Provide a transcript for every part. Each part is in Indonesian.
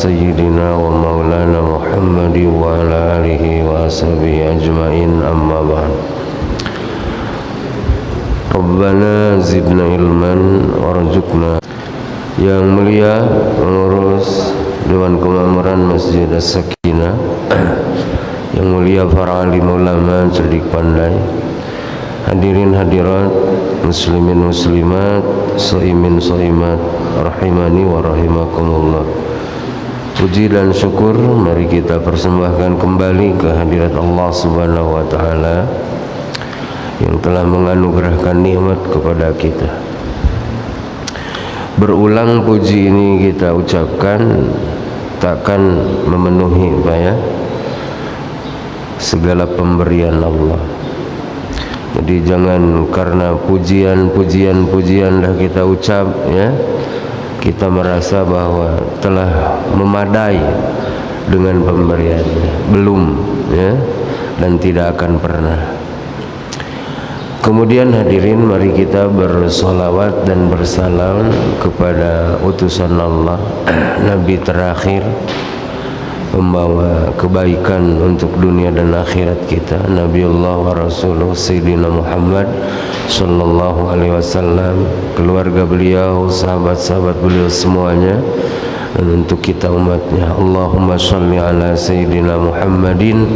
sayyidina wa maulana Muhammadi wa ala alihi wa ashabihi ajma'in, amma ba'd. Rabbana zidna ilman warzuqna. Yang mulia pengurus Dewan Kemakmuran Masjid As-Sakinah, yang mulia para alim ulama cerdik pandai, hadirin hadirat, muslimin muslimat, shaimin shaimat, rahimani wa rahimakumullah. Puji dan syukur mari kita persembahkan kembali ke hadirat Allah Subhanahu wa taala yang telah menganugerahkan nikmat kepada kita. Berulang puji ini kita ucapkan takkan memenuhi segala pemberian Allah. Jadi jangan karena pujian dah kita ucap kita merasa bahwa telah memadai dengan pemberiannya. Belum dan tidak akan pernah. Kemudian hadirin, mari kita bersolawat dan bersalam kepada utusan Allah, Nabi terakhir, membawa kebaikan untuk dunia dan akhirat kita, Nabiullah wa Rasuluh Sayyidina Muhammad sallallahu alaihi wasallam, keluarga beliau, sahabat-sahabat beliau semuanya, dan untuk kita umatnya. Allahumma sholli ala Sayyidina Muhammadin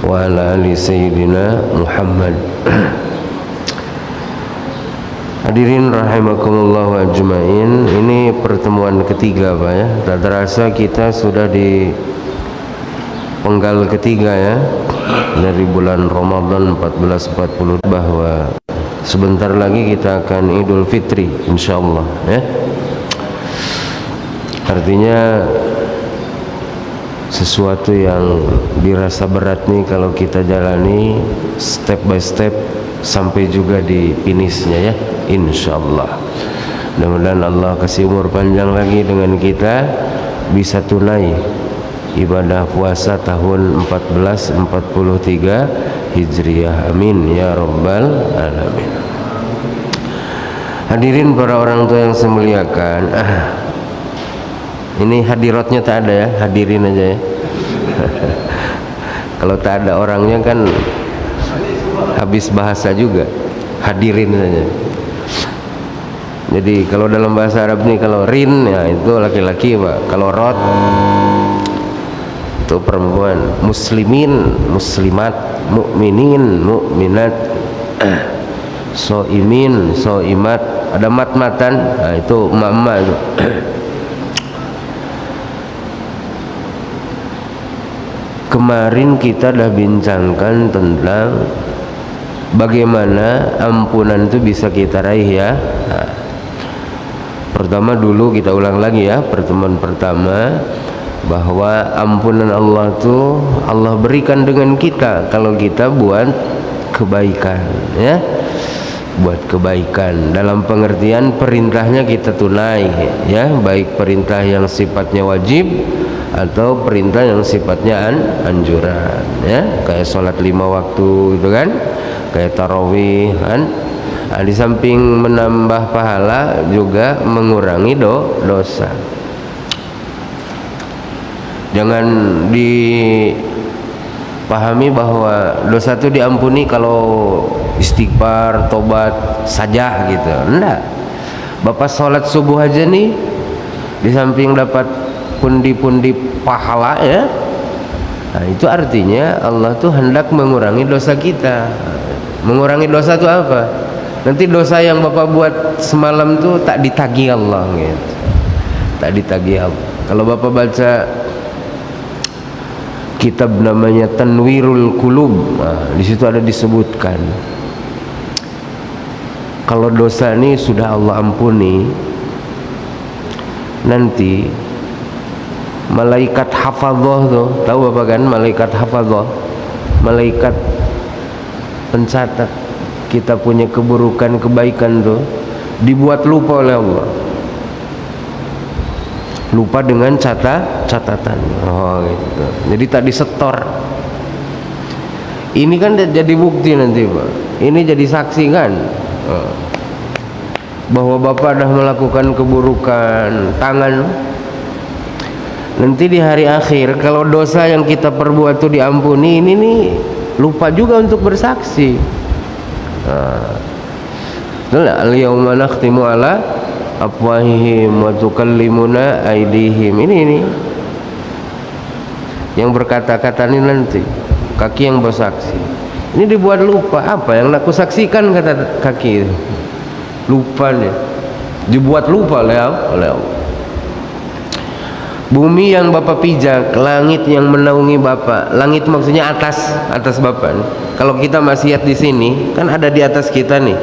wa ala ali Sayyidina Muhammad. Hadirin rahimakumullah ajmain, ini pertemuan ketiga tak terasa kita sudah di penggal ketiga dari bulan Ramadan 1440, bahwa sebentar lagi kita akan Idul Fitri insyaallah Artinya sesuatu yang dirasa berat nih kalau kita jalani step by step sampai juga di finishnya insyaallah. Mudah-mudahan Allah kasih umur panjang lagi dengan kita, bisa tunai ibadah puasa tahun 1443 Hijriah. Amin ya rabbal alamin. Hadirin para orang tua yang saya muliakan, ini hadiratnya tak ada hadirin aja kalau tak ada orangnya kan habis bahasa juga, hadirin saja. Jadi kalau dalam bahasa Arab nih, kalau rin itu laki-laki kalau rot itu perempuan, muslimin muslimat, mukminin mukminat, soimin soimat, ada mat-matan, itu emak-emak itu. Kemarin kita dah bincangkan tentang bagaimana ampunan itu bisa kita raih Pertama dulu kita ulang lagi pertemuan pertama, bahwa ampunan Allah itu Allah berikan dengan kita kalau kita buat kebaikan buat kebaikan dalam pengertian perintahnya kita tunai baik perintah yang sifatnya wajib atau perintah yang sifatnya anjuran kayak sholat 5 waktu gitu kan, kayak tarawih kan. Di samping menambah pahala juga mengurangi dosa. Jangan dipahami bahwa dosa itu diampuni kalau istighfar, tobat saja gitu. Enggak. Bapak sholat subuh aja nih, di samping dapat pundi-pundi pahala nah, itu artinya Allah tuh hendak mengurangi dosa kita. Mengurangi dosa itu apa? Nanti dosa yang Bapak buat semalam tuh tak ditagih Allah gitu. Tak ditagih Allah. Kalau Bapak baca kitab namanya Tanwirul Qulub, di situ ada disebutkan kalau dosa ini sudah Allah ampuni, nanti malaikat hafadzah tuh, tahu Bapak kan malaikat hafadzah, malaikat pencatat kita punya keburukan kebaikan tuh, dibuat lupa oleh Allah, lupa dengan catatan. Gitu. Jadi tak disetor. Ini kan jadi bukti nanti Pak, ini jadi saksi kan bahwa Bapak dah melakukan keburukan, tangan nanti di hari akhir kalau dosa yang kita perbuat itu diampuni, ini nih lupa juga untuk bersaksi. Al-yawma nakhtimu ala afwahihim wa tukallimuna aydihim. Ini yang berkata-kata ini nanti kaki yang bersaksi. Ini dibuat lupa, apa yang aku saksikan, kata kaki itu. Lupa nih, dibuat lupa oleh Allah. Bumi yang Bapak pijak, langit yang menaungi Bapak. Langit maksudnya atas Bapak. Kalau kita maksiat di sini, kan ada di atas kita nih.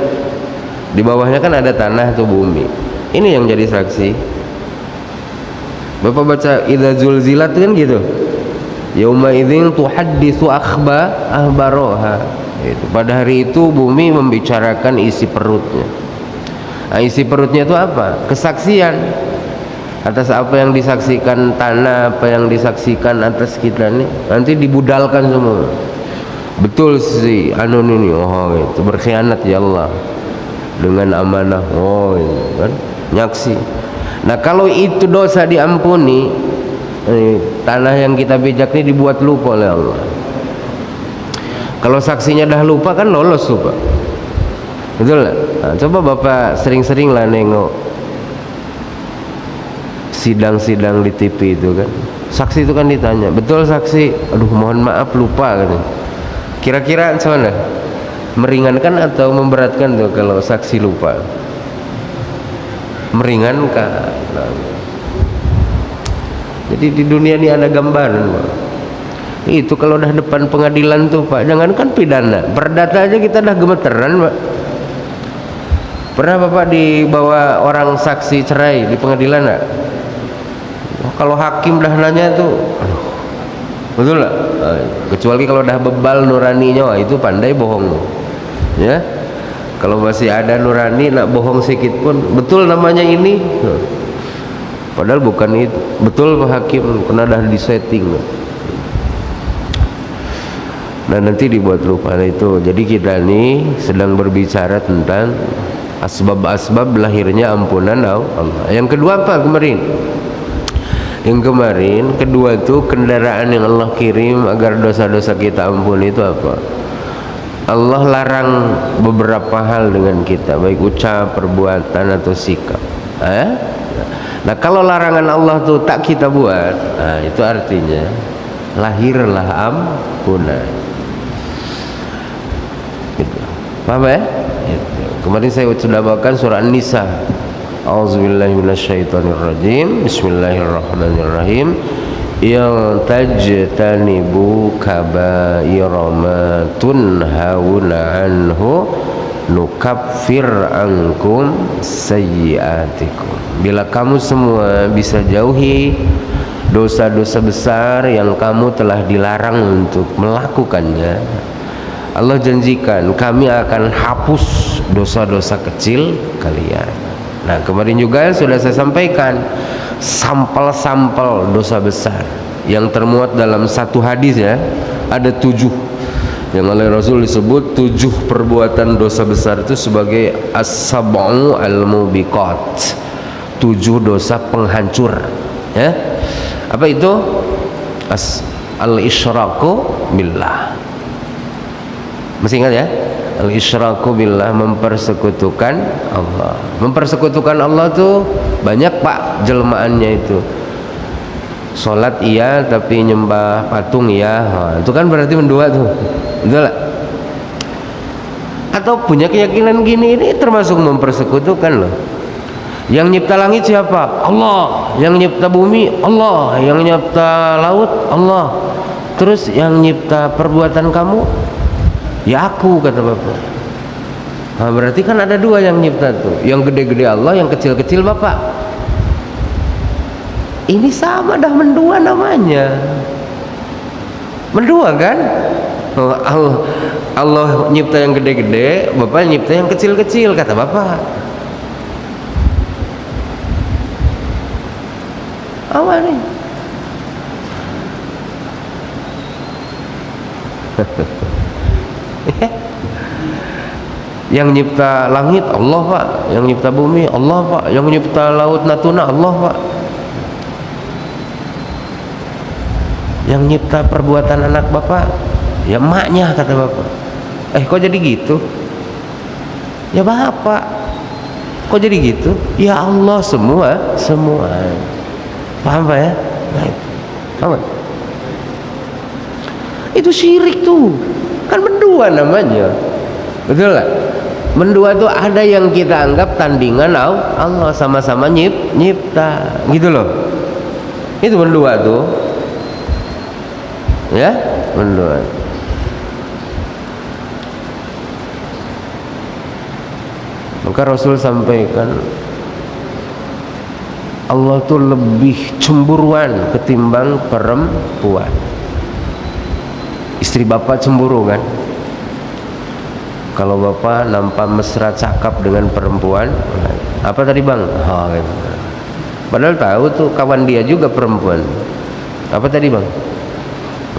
Di bawahnya kan ada tanah atau bumi. Ini yang jadi saksi. Bapak baca idza zulzilat kan gitu. Yauma idzin tuhadditsu akhbaroha. Itu pada hari itu bumi membicarakan isi perutnya. Nah, isi perutnya itu apa? Kesaksian atas apa yang disaksikan tanah, apa yang disaksikan atas kita nih. Nanti dibudalkan semua. Betul sih anu ini, oh itu berkhianat ya Allah dengan amanah, oh itu kan nyaksi. Nah kalau itu dosa diampuni, tanah yang kita bijak ini dibuat lupa oleh Allah. Kalau saksinya dah lupa kan lolos tuh Pak, betul lah. Nah, coba Bapak sering-sering lah nengok sidang-sidang di TV itu kan, saksi itu kan ditanya, betul saksi, aduh mohon maaf lupa kan. Kira-kira gimana? Meringankan atau memberatkan tuh kalau saksi lupa? Meringankan. Nah, jadi di dunia ini ada gambaran Pak. Itu kalau udah depan pengadilan tuh Pak, jangankan pidana, perdata aja kita dah gemeteran Pak. Pernah Bapak dibawa orang saksi cerai di pengadilan enggak? Kalau hakim dah nanya tuh, aduh, betul lah. Kecuali kalau dah bebal nuraninya, wah itu pandai bohong, ya. Kalau masih ada nurani nak bohong sedikit pun, betul namanya ini. Padahal bukan itu. Betul Pak Hakim, kena dah disetting. Nah nanti dibuat lupa itu. Jadi kita ini sedang berbicara tentang asbab-asbab lahirnya ampunan Allah. Yang kedua apa kemarin? Yang kemarin kedua itu kendaraan yang Allah kirim agar dosa-dosa kita ampun itu apa? Allah larang beberapa hal dengan kita, baik ucap, perbuatan atau sikap. Nah kalau larangan Allah tuh tak kita buat, nah itu artinya lahirlah ampunan. Gitu. Paham ya? Gitu. Kemarin saya sudah bawakan surah An-Nisa. A'udzubillahi minasyaitonirrajim. Bismillahirrahmanirrahim. Yang tajtanibu kaba'ira ma tunhauna anhu nukaffir ankum sayyiatikum. Bila kamu semua bisa jauhi dosa-dosa besar yang kamu telah dilarang untuk melakukannya, Allah janjikan kami akan hapus dosa-dosa kecil kalian. Nah kemarin juga sudah saya sampaikan sampel-sampel dosa besar yang termuat dalam satu hadis ya, ada 7 yang oleh Rasul disebut 7 perbuatan dosa besar itu sebagai as-sab'u al-mubiqat, 7 dosa penghancur ya. Apa itu? Al-isyraku billah. Masih ingat ya? Al-isyraku billah, mempersekutukan Allah. Mempersekutukan Allah tuh banyak Pak jelmaannya itu. Sholat iya tapi nyembah patung iya, itu kan berarti mendua tuh, betul gak? Atau punya keyakinan gini, ini termasuk mempersekutukan loh. Yang nyipta langit siapa? Allah. Yang nyipta bumi Allah. Yang nyipta laut Allah. Terus yang nyipta perbuatan kamu? Ya aku, kata Bapak. Nah, berarti kan ada 2 yang nyipta tuh. Yang gede-gede Allah, yang kecil-kecil Bapak. Ini sama dah mendua namanya. Mendua kan? Oh, Allah nyipta yang gede-gede, Bapak nyipta yang kecil-kecil, kata Bapak. Awal nih. Yang nyipta langit Allah Pak, yang nyipta bumi Allah Pak, yang nyipta laut Natuna Allah Pak. Yang nyipta perbuatan anak bapak ya emaknya, kata bapak. Kok jadi gitu? Ya bapak. Kok jadi gitu? Ya Allah, semua. Paham Pak ya? Nah, paham? Itu syirik tuh. Kan mendua namanya. Betul lah. Mendua tuh ada yang kita anggap tandingan Allah, sama-sama nyipta. Gitu loh. Itu mendua tuh. Ya, mendua. Maka Rasul sampaikan, Allah tuh lebih cemburuan ketimbang perempuan. Istri bapak cemburu kan? Kalau bapak nampak mesra cakap dengan perempuan, apa tadi bang? Gitu. Padahal tahu tuh kawan dia juga perempuan. Apa tadi bang?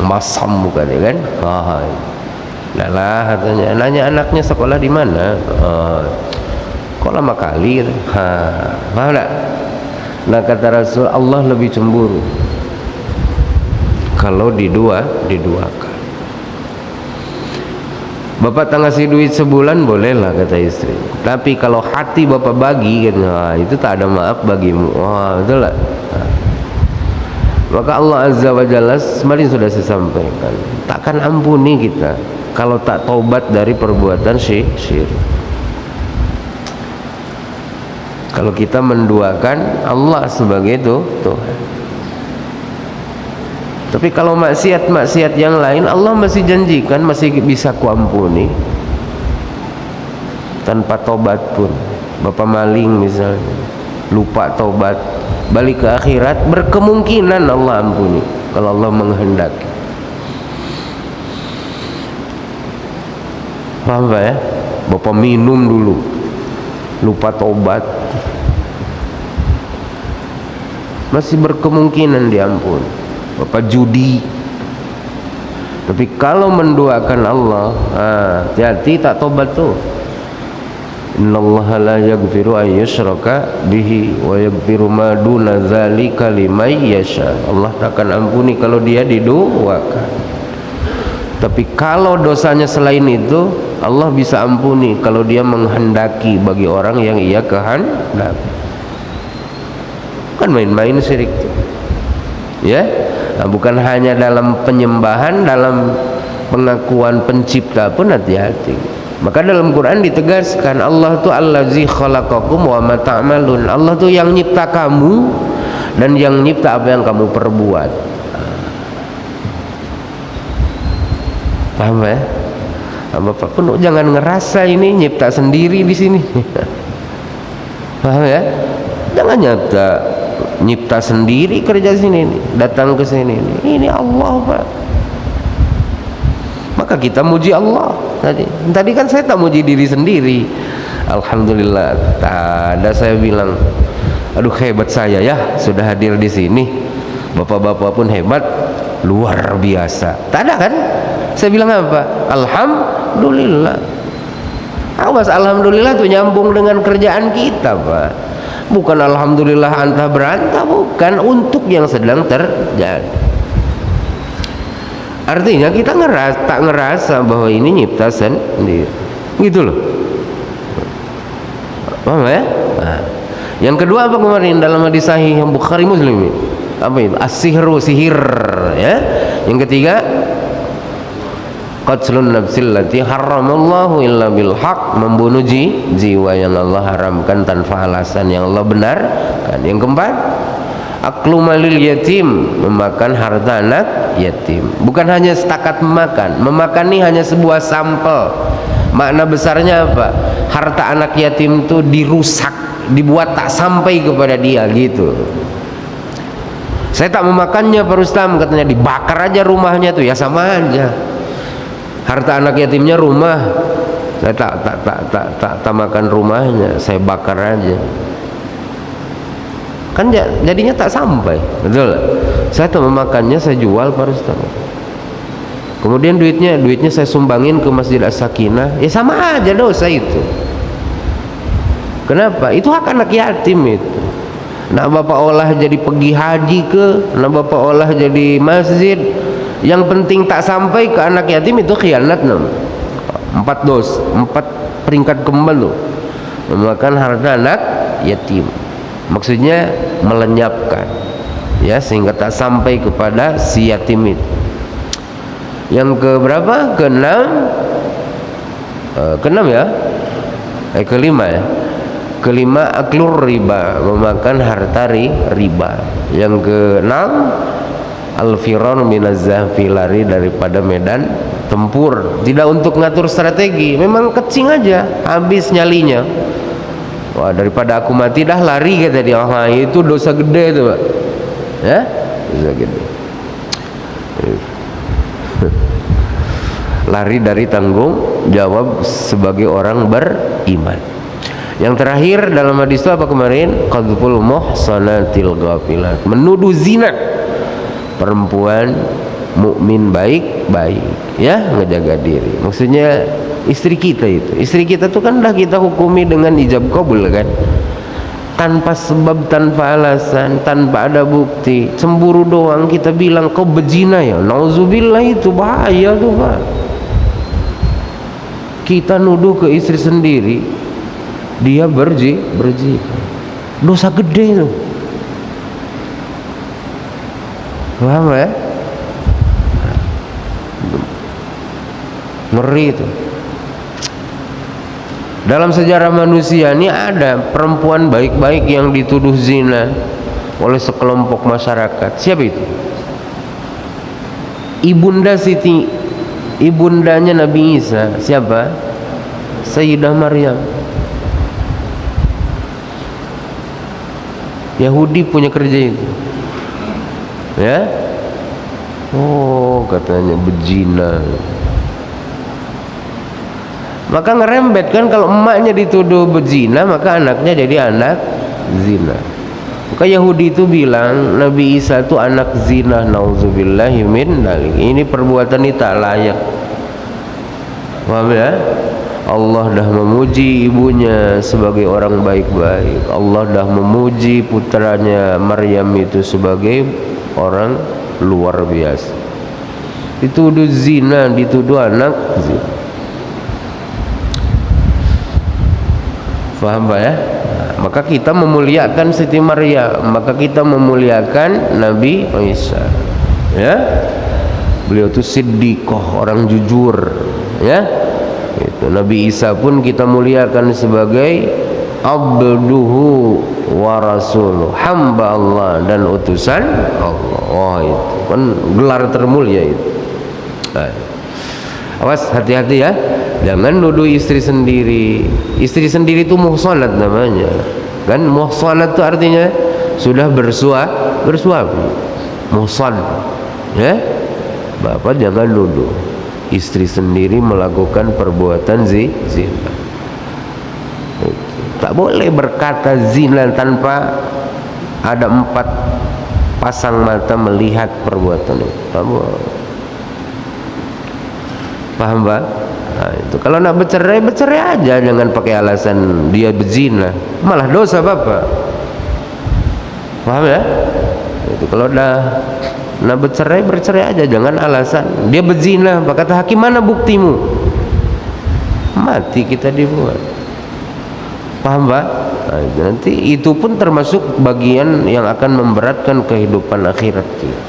Masam bukan ya kan? Lah katanya, nanya anaknya sekolah di mana? Kok lama kali gitu. Paham tak? Nah kata Rasul, Allah lebih cemburu kalau diduakan. Bapak tak ngasih duit sebulan bolehlah kata istri, tapi kalau hati bapak bagi gitu, itu tak ada maaf bagimu. Betul lah. Maka Allah Azza wa Jalla kemarin sudah saya sampaikan, takkan ampuni kita kalau tak taubat dari perbuatan syirik. Kalau kita menduakan Allah sebagai Tuhan. Tapi kalau maksiat yang lain, Allah masih janjikan masih bisa kuampuni tanpa tobat pun. Bapak maling misalnya, lupa tobat, balik ke akhirat, berkemungkinan Allah ampuni kalau Allah menghendaki. Paham Pak ya? Bapak minum dulu, lupa tobat, masih berkemungkinan diampuni. Bapak judi, tapi kalau menduakan Allah, hati-hati tak tobat tuh. Innallaha la yaghfiru an yushraka bihi wa yaghfiru ma duna dzalika liman yasha. Allah takkan ampuni kalau dia diduakan. Tapi kalau dosanya selain itu, Allah bisa ampuni kalau dia menghendaki bagi orang yang ia kehendaki. Kan main-main syirik tuh. Ya, nah, bukan hanya dalam penyembahan, dalam pengakuan pencipta pun hati-hati. Maka dalam Quran ditegaskan, Allah tuh allazi khalaqakum wa ma ta'malun. Allah tuh yang nyipta kamu dan yang nyipta apa yang kamu perbuat. Paham ya? Bapak pun jangan ngerasa ini nyipta sendiri di sini. Paham ya? Jangan nyipta sendiri kerja sini nih, datang ke sini nih. Ini Allah Pak. Maka kita muji Allah tadi kan saya tak muji diri sendiri. Alhamdulillah, tak ada saya bilang aduh hebat saya ya sudah hadir di sini, bapak-bapak pun hebat luar biasa. Tak ada kan? Saya bilang apa? Alhamdulillah. Awas, alhamdulillah tuh nyambung dengan kerjaan kita Pak. Bukan alhamdulillah antah berantah, bukan, untuk yang sedang terjadi. Artinya kita tak ngerasa bahwa ini nyipta sendiri, gitu loh. Paham ya? Nah, yang kedua apa kemarin dalam hadis sahih yang Bukhari Muslim? Apa itu? As-sihru, sihir ya. Yang ketiga, qatlun nafsil lati haramallahu illa bil haq, membunuh jiwa yang Allah haramkan tanpa alasan, yang Allah benarkan. Yang keempat, aklu malil yatim, memakan harta anak yatim. Bukan hanya setakat memakan ini hanya sebuah sampel. Makna besarnya apa? Harta anak yatim itu dirusak, dibuat tak sampai kepada dia gitu. Saya tak memakannya Pak Rustam, katanya, dibakar aja rumahnya tuh, ya sama aja. Harta anak yatimnya rumah, saya tak makan rumahnya, saya bakar aja. Kan jadinya tak sampai, betul. Saya tak memakannya, saya jual Pak Rustam. Kemudian duitnya saya sumbangin ke Masjid As-Sakinah, ya sama aja dosa itu. Kenapa? Itu hak anak yatim itu. nak bapak olah jadi pergi haji ke, nak bapak olah jadi masjid, yang penting tak sampai ke anak yatim, itu khianat. 4 peringkat kembal tuh, memakan harta anak yatim, maksudnya melenyapkan ya, sehingga tak sampai kepada si yatim itu. Yang ke berapa? Keenam ya, kelima ya. Kelima, aklur riba, memakan harta riba. Yang keenam, al-firar minaz zahfi, lari daripada medan tempur. Tidak untuk ngatur strategi, memang kecing aja, habis nyalinya. Wah, daripada aku mati dah lari, kata dia. Wah, itu dosa gede itu, Pak. Ya, dosa gede. Lari dari tanggung jawab sebagai orang beriman. Yang terakhir dalam hadis itu apa kemarin? Qadzful muhsanatil ghafilat, menuduh zina perempuan mukmin baik-baik ya, ngejaga diri. Maksudnya istri kita itu, istri kita tuh kan dah kita hukumi dengan ijab qabul kan, tanpa sebab, tanpa alasan, tanpa ada bukti, cemburu doang kita bilang kau bezina ya, nauzubillah, itu bahaya tuh Pak. Kita nuduh ke istri sendiri dia berji, dosa gede tuh, paham ya? Ngeri itu. Dalam sejarah manusia ini ada perempuan baik-baik yang dituduh zina oleh sekelompok masyarakat. Siapa itu? Ibundanya Nabi Isa. Siapa? Sayyidah Maryam. Yahudi punya kerja itu ya. Oh, katanya bejina, maka ngerembet kan. Kalau emaknya dituduh bejina, maka anaknya jadi anak zina. Maka Yahudi itu bilang Nabi Isa itu anak zina, nauzubillahi min dzalik. Ini perbuatan ini tak layak. Paham ya? Allah dah memuji ibunya sebagai orang baik-baik. Allah dah memuji putranya Maryam itu sebagai orang luar biasa. Dituduh zina, dituduh anak zina. Faham Pak ya? Maka kita memuliakan Siti Maryam, maka kita memuliakan Nabi Isa ya. Beliau itu siddiqah, orang jujur ya. Itu Nabi Isa pun kita muliakan sebagai abduhu wa rasuluh, hamba Allah dan utusan Allah. Oh, itu kan gelar termulia itu. Nah, awas, hati-hati ya, jangan nuduh istri sendiri. Istri sendiri itu muhsanat namanya kan. Muhsanat itu artinya sudah bersuami, muhsan ya. Bapak jangan nuduh istri sendiri melakukan perbuatan zina. Tak boleh berkata zina tanpa ada 4 pasang mata melihat perbuatan itu. Tak boleh. Paham Pak? Nah, itu kalau nak bercerai aja, jangan pakai alasan dia berzina, malah dosa Bapak. Paham ya? Itu kalau dah nak bercerai aja, jangan alasan dia berzina. Kata hakim, mana buktimu? Mati kita dibuat. Paham Pak? Nah, nanti itu pun termasuk bagian yang akan memberatkan kehidupan akhirat kita.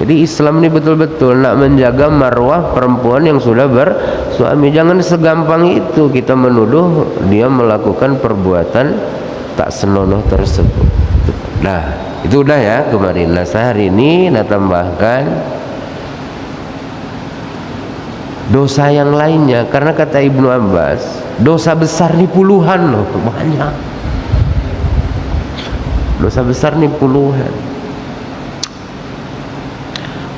Jadi Islam ini betul-betul nak menjaga marwah perempuan yang sudah bersuami. Jangan segampang itu kita menuduh dia melakukan perbuatan tak senonoh tersebut. Nah, itu udah ya kemarin. Nah, hari ini nak tambahkan dosa yang lainnya, karena kata Ibnu Abbas dosa besar nih puluhan loh, banyak. Dosa besar nih puluhan.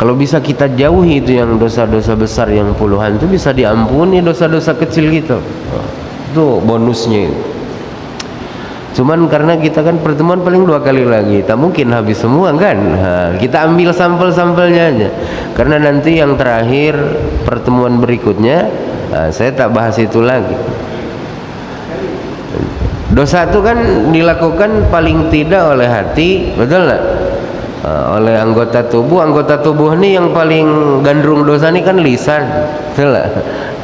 Kalau bisa kita jauhi itu yang dosa-dosa besar yang puluhan, itu bisa diampuni dosa-dosa kecil gitu. Itu bonusnya itu. Cuman karena kita kan pertemuan paling 2 kali lagi, tak mungkin habis semua kan. Nah, kita ambil sampel-sampelnya aja, karena nanti yang terakhir pertemuan berikutnya saya tak bahas itu lagi. Dosa itu kan dilakukan paling tidak oleh hati, betul nggak? Oleh anggota tubuh ini yang paling gandrung dosa ini kan lisan, betul nggak?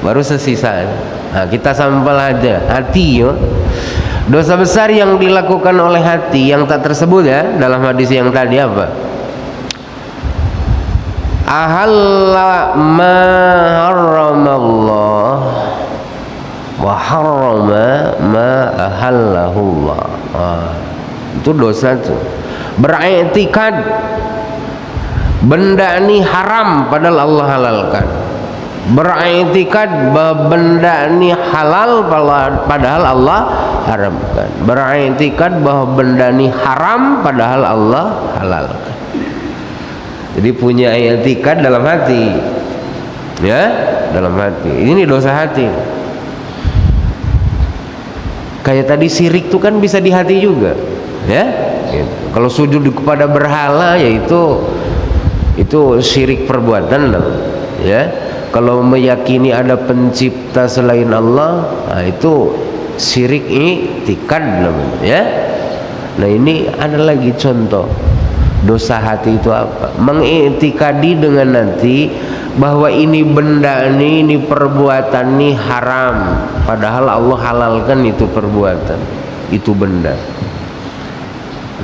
Baru sesisa. Nah, kita sampel aja hati, yo. Dosa besar yang dilakukan oleh hati yang tak tersebut ya dalam hadis yang tadi apa? Ahalla ma harramallah wa harrama ma ahallahullah. Itu dosa tuh. Beriktikad benda ini haram padahal Allah halalkan. Beriktikad bahwa benda ini halal padahal Allah haramkan. Beriktikad bahwa benda ini haram padahal Allah halalkan. Jadi punya i'tikad dalam hati, ya, dalam hati. Ini dosa hati. Kayak tadi syirik itu kan bisa di hati juga, ya. Gitu. Kalau sujud kepada berhala, yaitu syirik perbuatan, ya. Kalau meyakini ada pencipta selain Allah, nah itu syirik i'tikad namanya, ya. Nah ini ada lagi contoh dosa hati itu apa? Mengiktikadi dengan nanti bahwa ini benda ini perbuatan ini haram padahal Allah halalkan itu perbuatan, itu benda.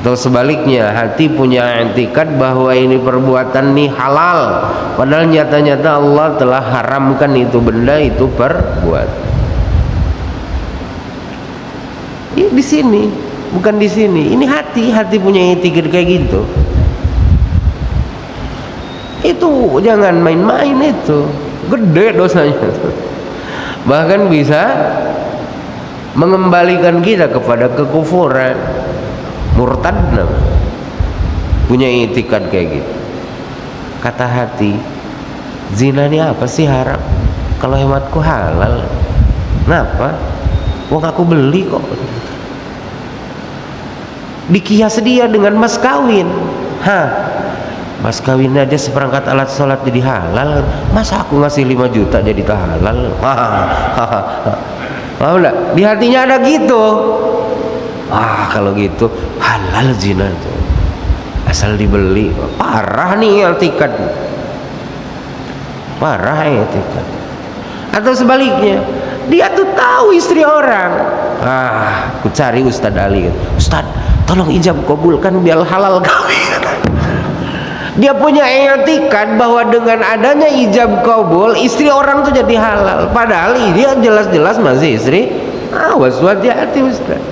Atau sebaliknya, hati punya i'tikad bahwa ini perbuatan ini halal padahal nyata-nyata Allah telah haramkan itu benda, itu perbuatan. Ini di sini, bukan di sini. Ini hati punya i'tikad kayak gitu. Itu jangan main-main, itu gede dosanya. Bahkan bisa mengembalikan kita kepada kekufuran, murtad. Punya i'tikad kayak gitu. Kata hati, zina ini apa sih haram? Kalau hematku halal. Kenapa? Wong aku beli kok. Dikias dia dengan mas kawin. Mas kawin aja seperangkat alat sholat jadi halal, masa aku ngasih 5 juta jadi tak halal? Paham enggak? Di hatinya ada gitu. Kalau gitu halal zina itu, asal dibeli. Parah nih i'tikad, parah i'tikad. Atau sebaliknya, dia tuh tahu istri orang. Aku cari Ustadz Ali, Ustadz tolong ijab kabulkan biar halal kawin. Dia punya i'tikad bahwa dengan adanya ijab kabul istri orang tuh jadi halal, padahal dia jelas-jelas masih istri. Awas, hati-hati Ustaz.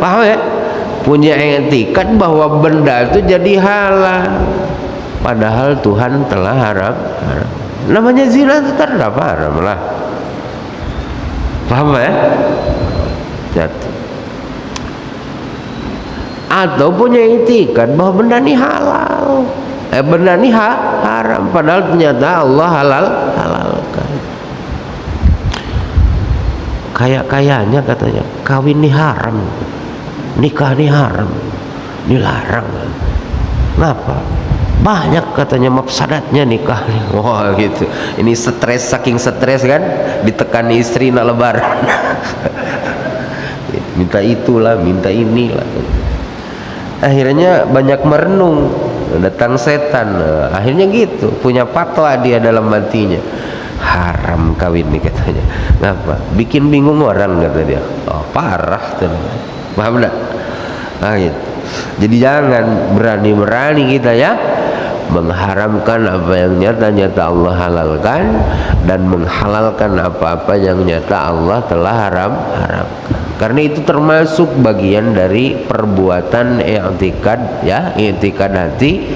Paham ya? Punya i'tikad bahwa benda itu jadi halal padahal Tuhan telah haram. Namanya zina itu tetap haram lah. Paham ya? Jatuh. Atau punya i'tikad bahwa benda ini halal, benda ini haram padahal ternyata Allah halalkan. Kayaknya katanya kawin ini haram, nikah ini haram, dilarang. Kenapa? Banyak katanya mafsadatnya nikah. Wah gitu. Ini stres, saking stres kan, ditekan istri nak lebaran. Minta itulah, minta inilah. Akhirnya banyak merenung, datang setan. Akhirnya gitu, punya fatwa dia dalam hatinya, haram kawin nih katanya. Ngapa? Bikin bingung orang kata dia. Parah tuh. Paham enggak? Gitu. Jadi jangan berani-berani kita ya mengharamkan apa yang nyata-nyata Allah halalkan dan menghalalkan apa-apa yang nyata Allah telah haramkan. Karena itu termasuk bagian dari perbuatan i'tikad, ya, i'tikad hati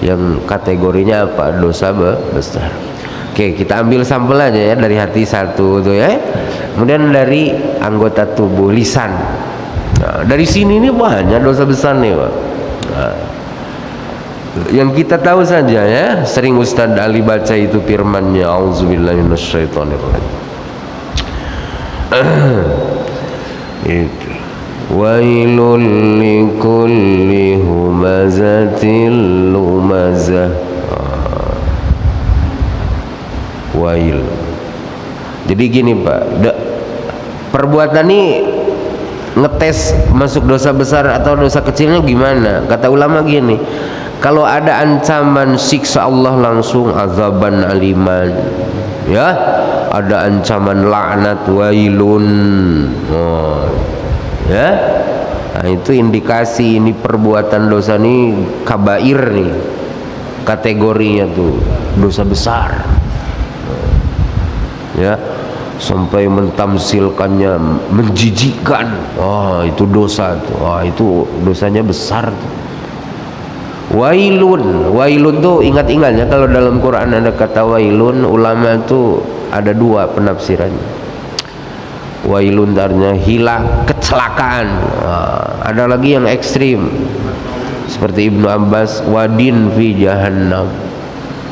yang kategorinya apa? Dosa besar. Oke, kita ambil sampel aja ya dari hati satu tuh ya. Kemudian dari anggota tubuh, lisan. Nah, dari sini nih banyak dosa besar nih, Pak. Nah, yang kita tahu saja ya, sering Ustadz Ali baca itu firman-Nya, auzubillahi minasyaitonirrajim. Itu wailul likulli humazatil lumazah. Wail, Jadi gini Pak, perbuatan ini ngetes masuk dosa besar atau dosa kecilnya gimana? Kata ulama gini, kalau ada ancaman siksa Allah langsung, azaban aliman, ya, ada ancaman laknat, wailun, oh, ya, nah itu indikasi ini perbuatan dosa ini kabair nih, kategorinya tuh dosa besar, ya, sampai mentamsilkannya menjijikkan, oh itu dosa tuh, oh itu dosanya besar tuh. Wailun tuh ingat-ingat ya, kalau dalam Quran ada kata wailun, ulama tuh ada dua penafsirannya. Wailun artinya hilang, kecelakaan. Ada lagi yang ekstrim seperti Ibnu Abbas, wadin fi jahannam.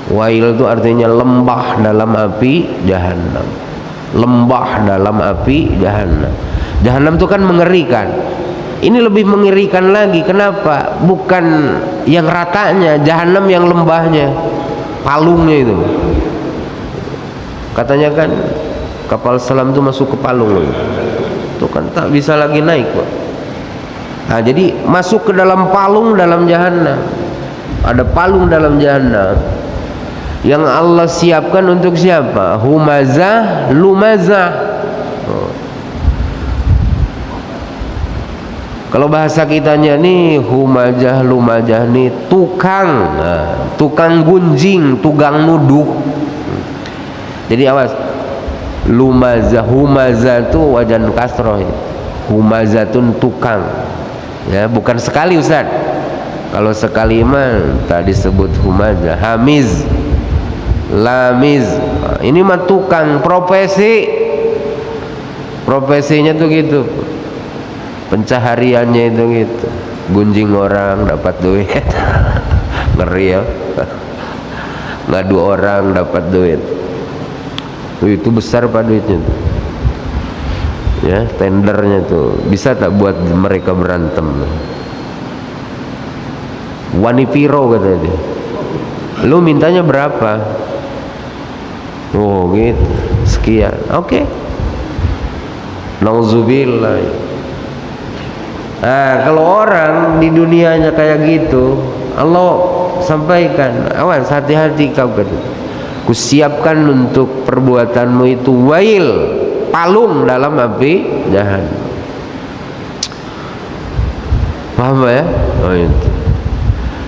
Wail itu artinya lembah dalam api jahannam. Lembah dalam api jahannam. Jahannam itu kan mengerikan. Ini lebih mengerikan lagi. Kenapa? Bukan yang ratanya, jahanam yang lembahnya, palungnya itu. Katanya kan kapal selam itu masuk ke palung itu kan tak bisa lagi naik Pak. Nah, jadi masuk ke dalam palung dalam jahanam. Ada palung dalam jahanam yang Allah siapkan untuk siapa? Humazah, lumazah. Kalau bahasa kitanya nih humajah lumajah nih tukang, nah, tukang gunjing, tukang nuduh. Jadi awas, lumazah, humazah itu wajan kasroh, humazatun tukang, ya bukan sekali Ustaz. Kalau sekali mah tak disebut humazah, hamiz, lamiz. Nah, ini mah tukang, profesinya tuh gitu. Pencahariannya itu gitu, gunjing orang dapat duit. Ngeri ya, ngadu orang dapat duit. Itu besar Pak duitnya tuh. Ya, tendernya tuh bisa tak buat mereka berantem. Wanipiro katanya dia, lu mintanya berapa? Oh gitu, sekian, oke. Nauzubillah. Nah, kalau orang di dunianya kayak gitu, Allah sampaikan, awas hati-hati kau kan. Kusiapkan untuk perbuatanmu itu wail, palung dalam api jahanam. Paham ya? Oh itu.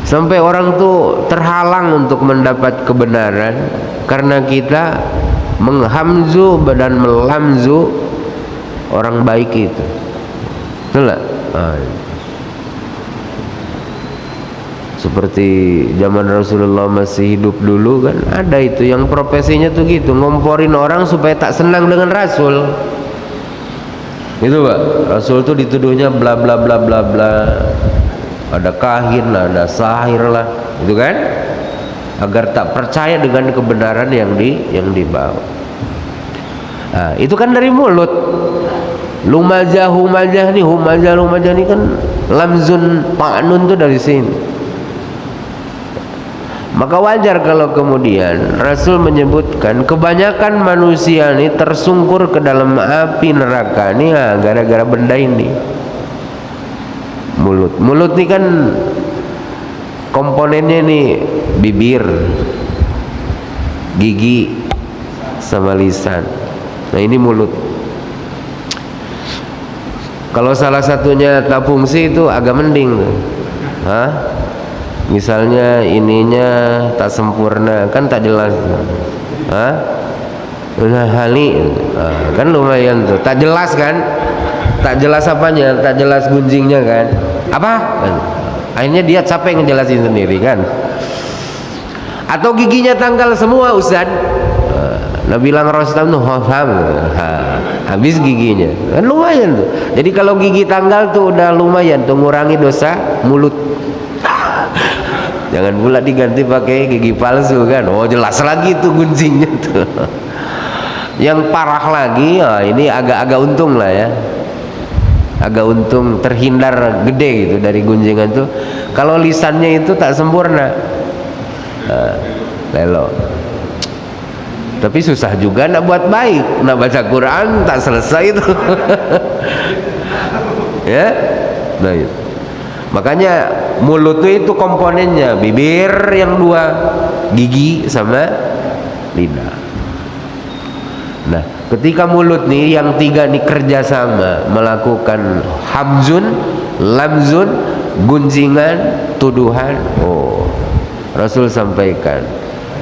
Sampai orang tuh terhalang untuk mendapat kebenaran karena kita menghamzu dan melamzu orang baik itu. Betul nggak? Seperti zaman Rasulullah masih hidup dulu kan ada itu yang profesinya tuh gitu, ngomporin orang supaya tak senang dengan Rasul. Itu Pak, Rasul tuh dituduhnya bla bla bla bla bla. Ada kahin lah, ada sahir lah, itu kan, agar tak percaya dengan kebenaran yang dibawa. Nah, itu kan dari mulut. Lumajah, humajah nih, humajah, lumajah nih kan lamzun ma'nun tuh dari sini. Maka wajar kalau kemudian Rasul menyebutkan kebanyakan manusia ini tersungkur ke dalam api neraka nih, gara-gara benda ini. Mulut nih kan komponennya nih bibir, gigi, sama lisan. Nah ini mulut. Kalau salah satunya tak fungsi itu agak mending. Misalnya ininya tak sempurna, kan tak jelas. Kan lumayan tuh. Tak jelas kan? Tak jelas apanya? Tak jelas gunjingnya kan? Apa? Akhirnya dia capek ngejelasin sendiri kan? Atau giginya tanggal semua Ustaz? Nah bilang Rasulullah tuh habis giginya kan lumayan tuh. Jadi kalau gigi tanggal tuh udah lumayan tuh ngurangi dosa mulut. Jangan pula diganti pakai gigi palsu kan, oh jelas lagi tuh gunjingnya tuh. Yang parah lagi, ini agak-agak untung lah ya, agak untung terhindar gede gitu dari gunjingan tuh. Kalau lisannya itu tak sempurna, lelo. Tapi susah juga nak buat baik, nak baca Quran tak selesai itu. Ya, nah itu. Makanya mulut itu komponennya bibir yang dua, gigi sama lidah. Nah, ketika mulut nih yang tiga nih kerjasama melakukan hamzun, lamzun, gunjingan, tuduhan. Oh, Rasul sampaikan,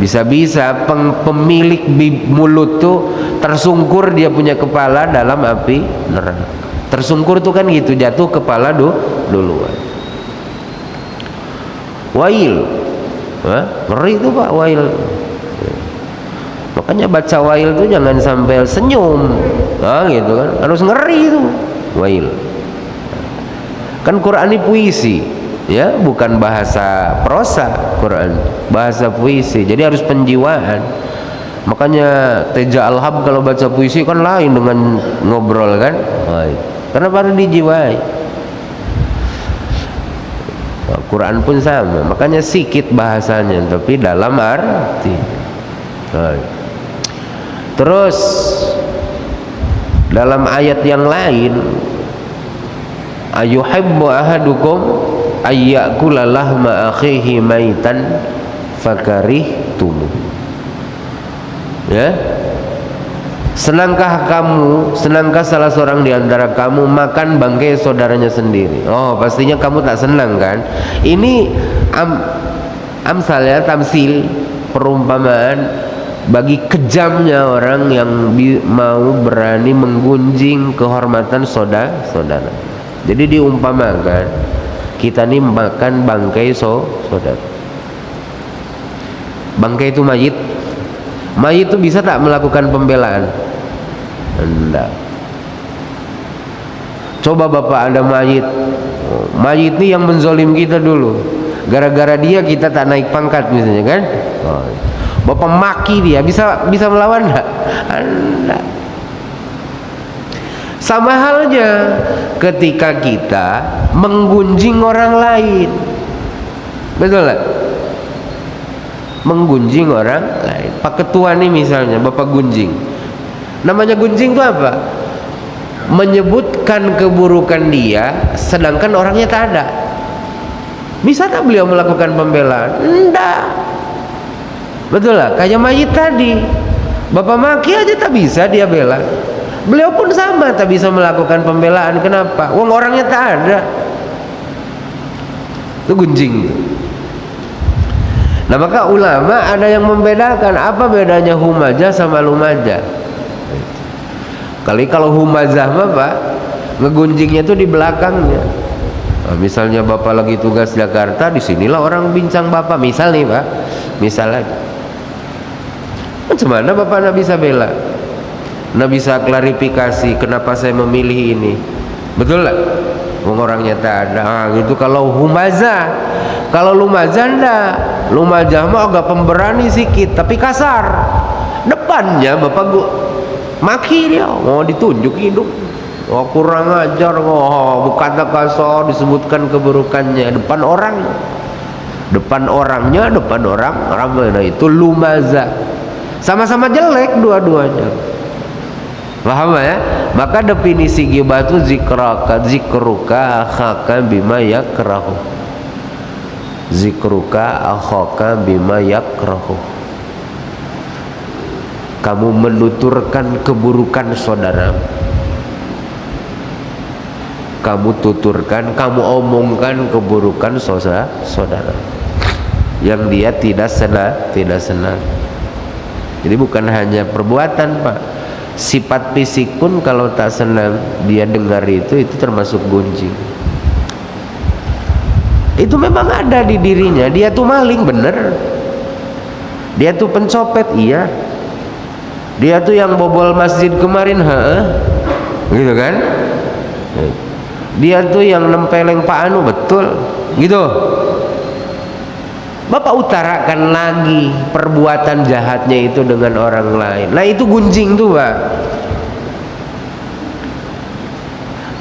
bisa-bisa pemilik mulut tuh tersungkur dia punya kepala dalam api neraka. Tersungkur tuh kan gitu, jatuh kepala duluan. Wail, ngeri itu Pak, wail. Makanya baca wail tuh jangan sampai senyum, gitu kan, harus ngeri itu wail. Kan Quran ini puisi, ya, bukan bahasa prosa. Quran bahasa puisi, jadi harus penjiwaan. Makanya Teja Alhab kalau baca puisi kan lain dengan ngobrol kan, karena baru dijiwai. Quran pun sama, makanya sikit bahasanya tapi dalam arti. Terus dalam ayat yang lain, ayuhibbu ahadukum ayyakula lahma akhihi maitan fakarihtum. Ya, senangkah salah seorang di antara kamu makan bangkai saudaranya sendiri? Oh, pastinya kamu tak senang kan? Ini amsalnya, tamsil, perumpamaan bagi kejamnya orang yang mau berani menggunjing kehormatan saudara. Jadi diumpamakan kita nih makan bangkai saudara. Bangkai itu mayit. Mayit itu bisa tak melakukan pembelaan? Enggak. Coba Bapak ada mayit. Mayit ini yang menzolim kita dulu. Gara-gara dia kita tak naik pangkat misalnya kan? Bapak maki dia, bisa melawan enggak? Enggak. Sama halnya ketika kita menggunjing orang lain. Betul enggak? Menggunjing orang lain. Pak Ketua nih misalnya, Bapak gunjing. Namanya gunjing itu apa? Menyebutkan keburukan dia sedangkan orangnya tak ada. Bisa tak beliau melakukan pembelaan? Enggak. Betul lah, kayak mayit tadi. Bapak maki aja tak bisa dia bela. Beliau pun sama, tak bisa melakukan pembelaan. Kenapa? Wong orangnya tak ada. Itu gunjing. Nah, maka ulama ada yang membedakan apa bedanya humajah sama lumajah. Kalau humajah Pak, ngegunjingnya itu di belakangnya. Nah, misalnya Bapak lagi tugas Jakarta, disinilah orang bincang Bapak. Misal nih Pak, misalnya, macam mana Bapak nggak bisa bela? Nggak bisa klarifikasi kenapa saya memilih ini? Betul lah, orangnya tak ada. Gitu kalau humajah. Kalau lumajah enggak. Lumajah mah agak pemberani sedikit tapi kasar. Depannya Bapak maki dia, mau ditunjuk hidup. Oh, kurang ajar, berkata kasar, disebutkan keburukannya depan orang. Depan orangnya, depan orang ramai. Itu lumazah. Sama-sama jelek dua-duanya. Paham ya? Maka definisi ghibah itu zikruka akhaka bima yakrahu. Zikruka akhaka bima yakrahu. Kamu menuturkan keburukan saudara. Kamu tuturkan, kamu omongkan keburukan saudara yang dia tidak senang. Jadi bukan hanya perbuatan Pak, sifat fisik pun kalau tak senang dia dengar itu termasuk gunjing. Itu memang ada di dirinya. Dia tuh maling bener, dia tuh pencopet iya, dia tuh yang bobol masjid kemarin gitu kan, dia tuh yang nempeleng Pak Anu betul gitu. Bapak utarakan lagi perbuatan jahatnya itu dengan orang lain. Nah itu gunjing tuh Pak.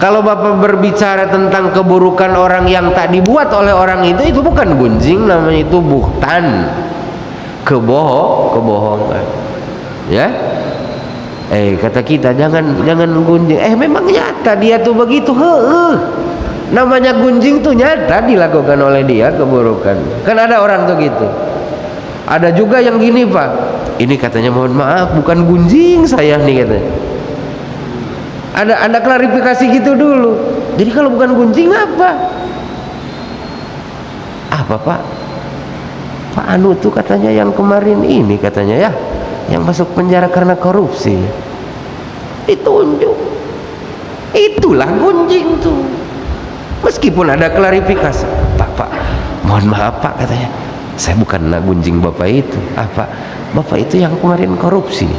Kalau Bapak berbicara tentang keburukan orang yang tak dibuat oleh orang itu bukan gunjing, namanya itu buhtan, kebohongan. ya. Kata kita jangan gunjing. Memang nyata dia tuh begitu. Namanya gunjing tuh nyata dilakukan oleh dia keburukan. Kan ada orang tuh gitu. Ada juga yang gini, Pak. Ini katanya mohon maaf bukan gunjing saya nih katanya. Ada klarifikasi gitu dulu. Jadi kalau bukan gunjing apa? Apa, Pak? Pak Anu tuh katanya yang kemarin ini katanya ya, yang masuk penjara karena korupsi. Ditunjuk. Itulah gunjing tuh. Meskipun ada klarifikasi, Pak, mohon maaf Pak katanya, saya bukan nak gunjing Bapak itu. Apa? Bapak itu yang kemarin korupsi.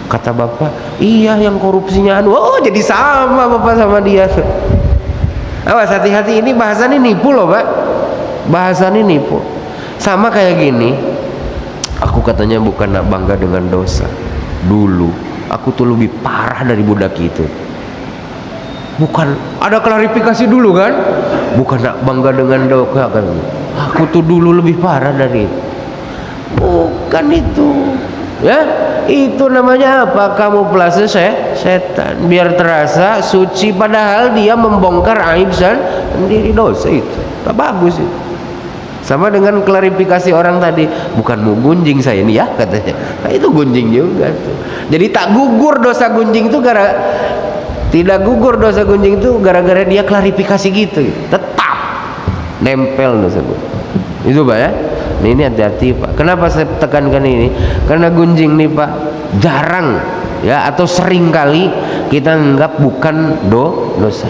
Kata Bapak, iya yang korupsinya Anu. Oh jadi sama Bapak sama dia. Awas hati-hati, ini bahasanya nipu loh Pak. Bahasanya nipu. Sama kayak gini, aku katanya bukan nak bangga dengan dosa. Dulu aku tuh lebih parah dari budak itu. Bukan, ada klarifikasi dulu kan? Bukan nak bangga dengan dosa kan? Aku tuh dulu lebih parah dari itu. Bukan itu, ya? Itu namanya apa? Kamu pelase setan biar terasa suci padahal dia membongkar aib sendiri, dosa itu. Tak bagus itu. Sama dengan klarifikasi orang tadi, bukan mau gunjing saya ini ya katanya. Nah, itu gunjing juga tuh. Jadi tak gugur dosa gunjing itu tidak gugur dosa gunjing itu gara-gara dia klarifikasi gitu. Tetap nempel dosa gunjing. Itu Pak ya. Ini hati-hati Pak. Kenapa saya tekankan ini? Karena gunjing nih Pak jarang ya, atau sering kali kita anggap bukan dosa.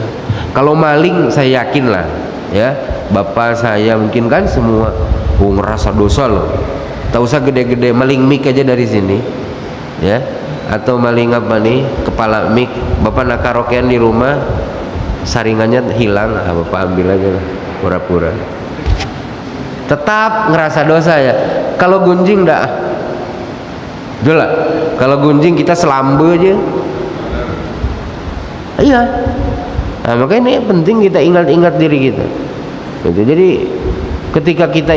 Kalau maling saya yakin lah ya, bapak saya mungkin kan semua ngerasa dosa loh. Tak usah gede-gede, maling mic aja dari sini ya, atau maling apa nih, kepala mic. Bapak nak karaokean di rumah, saringannya hilang, bapak ambil aja lah, pura-pura. Tetap ngerasa dosa ya. Kalau gunjing dah, jelas. Kalau gunjing kita selambe aja. Iya. Nah, makanya ini penting kita ingat-ingat diri kita. Gitu. Jadi ketika kita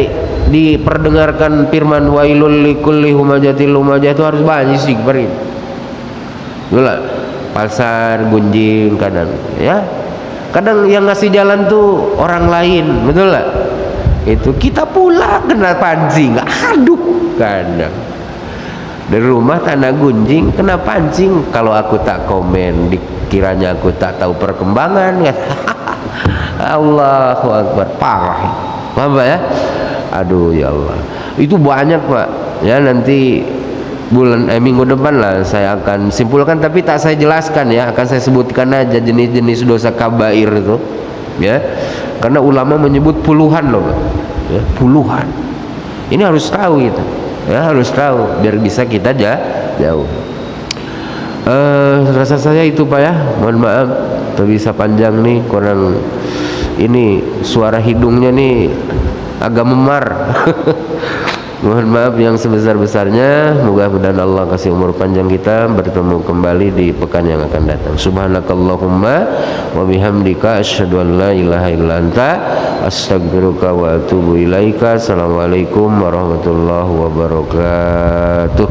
diperdengarkan firman wailul likulli humajatil lumajah itu harus banyak istighfar gitu. Jelas. Pasar gunjing kadang ya. Kadang yang ngasih jalan tuh orang lain, betul lah. Itu kita pula kena pancing. Aduh, kadang dari rumah tanah gunjing kena pancing. Kalau aku tak komen, dikiranya aku tak tahu perkembangan ya. Allahu Akbar, parah. Paham Pak ya? Aduh ya Allah, itu banyak Pak ya. Nanti minggu depan lah saya akan simpulkan, tapi tak saya jelaskan ya, akan saya sebutkan aja jenis-jenis dosa kabair itu ya, karena ulama menyebut puluhan loh Pak ya, puluhan. Ini harus tahu gitu ya, harus tahu biar bisa kita jauh. Rasa saya itu Pak ya, mohon maaf tak bisa panjang nih, kurang ini suara hidungnya nih agak memar. Mohon maaf yang sebesar-besarnya. Mudah-mudahan Allah kasih umur panjang kita, bertemu kembali di pekan yang akan datang. Subhanakallahumma wa bihamdika asyhadu an la ilaha illa anta astaghfiruka wa atubu ilaika. Assalamualaikum warahmatullahi wabarakatuh.